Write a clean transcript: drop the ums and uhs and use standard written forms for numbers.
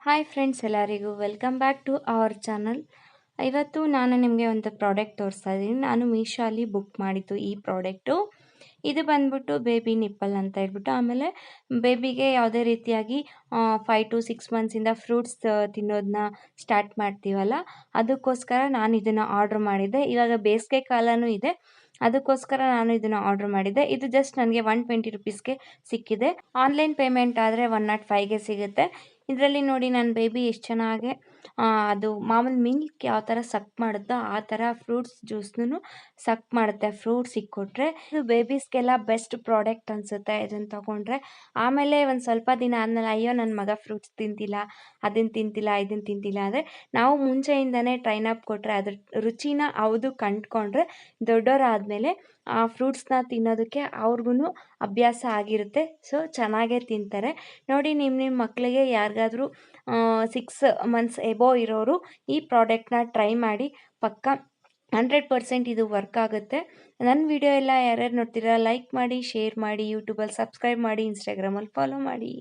Hi friends, ಎಲ್ಲರಿಗೂ welcome back to our channel. ಇವತ್ತು ನಾನು ನಿಮಗೆ ಒಂದು ಪ್ರಾಡಕ್ಟ್ ತೋರಿಸ್ತಾ ಇದ್ದೀನಿ. ನಾನು ಮೀಶೋಲ್ಲಿ ಬುಕ್ ಮಾಡಿದ್ದು ಈ ಪ್ರಾಡಕ್ಟು. ಇದು ಬಂದ್ಬಿಟ್ಟು ಬೇಬಿ ನಿಪ್ಪಲ್ ಅಂತ ಹೇಳ್ಬಿಟ್ಟು, ಆಮೇಲೆ ಬೇಬಿಗೆ ಯಾವುದೇ ರೀತಿಯಾಗಿ 5 to 6 ಮಂತ್ಸಿಂದ ಫ್ರೂಟ್ಸ್ ತಿನ್ನೋದನ್ನ ಸ್ಟಾರ್ಟ್ ಮಾಡ್ತೀವಲ್ಲ, ಅದಕ್ಕೋಸ್ಕರ ನಾನು ಇದನ್ನು ಆರ್ಡ್ರ್ ಮಾಡಿದ್ದೆ. ಇವಾಗ ಬೇಸಿಗೆ ಕಾಲನೂ ಇದೆ, ಅದಕ್ಕೋಸ್ಕರ ನಾನು ಇದನ್ನು ಆರ್ಡ್ರ್ ಮಾಡಿದ್ದೆ. ಇದು ಜಸ್ಟ್ ನನಗೆ 120 ರುಪೀಸ್ಗೆ ಸಿಕ್ಕಿದೆ. ಆನ್ಲೈನ್ ಪೇಮೆಂಟ್ ಆದರೆ 105ಗೆ ಸಿಗುತ್ತೆ. ಇದರಲ್ಲಿ ನೋಡಿ ನನ್ನ ಬೇಬಿ ಎಷ್ಟು ಚೆನ್ನಾಗಿ ಅದು ಮಾಮೂಲಿ ಮಿಲ್ಕ್ ಯಾವ ಥರ ಸಕ್ ಮಾಡುತ್ತೋ ಆ ಥರ ಫ್ರೂಟ್ಸ್ ಜ್ಯೂಸ್ನು ಸಕ್ ಮಾಡುತ್ತೆ. ಫ್ರೂಟ್ಸ್ ಇಕ್ಕೊಟ್ರೆ ಇದು ಬೇಬೀಸ್ಗೆಲ್ಲ ಬೆಸ್ಟ್ ಪ್ರಾಡಕ್ಟ್ ಅನಿಸುತ್ತೆ ಇದನ್ನು ತಗೊಂಡ್ರೆ. ಆಮೇಲೆ ಒಂದು ಸ್ವಲ್ಪ ದಿನ ಆದಮೇಲೆ ಅಯ್ಯೋ ನನ್ನ ಮಗ ಫ್ರೂಟ್ಸ್ ತಿಂತಿಲ್ಲ, ಅದನ್ನು ತಿಂತಿಲ್ಲ, ಇದನ್ನು ತಿಂತಿಲ್ಲ ಅಂದರೆ ನಾವು ಮುಂಚೆಯಿಂದನೇ ಟ್ರೈನ್ ಅಪ್ ಕೊಟ್ಟರೆ ಅದ್ರ ರುಚಿನ ಅವ್ದು ಕಂಡುಕೊಂಡ್ರೆ ದೊಡ್ಡವರಾದಮೇಲೆ ಆ ಫ್ರೂಟ್ಸ್ನ ತಿನ್ನೋದಕ್ಕೆ ಅವ್ರಿಗೂ ಅಭ್ಯಾಸ ಆಗಿರುತ್ತೆ. ಸೊ ಚೆನ್ನಾಗೇ ತಿಂತಾರೆ. ನೋಡಿ, ನಿಮ್ಮ ಮಕ್ಕಳಿಗೆ ಯಾರಿಗಾದ್ರೂ 6 ಮಂತ್ಸ್ ಎಬೋ ಇರೋರು ಈ ಪ್ರಾಡಕ್ಟ್ನ ಟ್ರೈ ಮಾಡಿ. ಪಕ್ಕ 100% ಇದು ವರ್ಕ್ ಆಗುತ್ತೆ. ನನ್ನ ವಿಡಿಯೋ ಎಲ್ಲ ಯಾರ್ಯಾರು ನೋಡ್ತೀರಾ ಲೈಕ್ ಮಾಡಿ, ಶೇರ್ ಮಾಡಿ, ಯೂಟ್ಯೂಬಲ್ಲಿ ಸಬ್ಸ್ಕ್ರೈಬ್ ಮಾಡಿ, ಇನ್ಸ್ಟಾಗ್ರಾಮಲ್ಲಿ ಫಾಲೋ ಮಾಡಿ.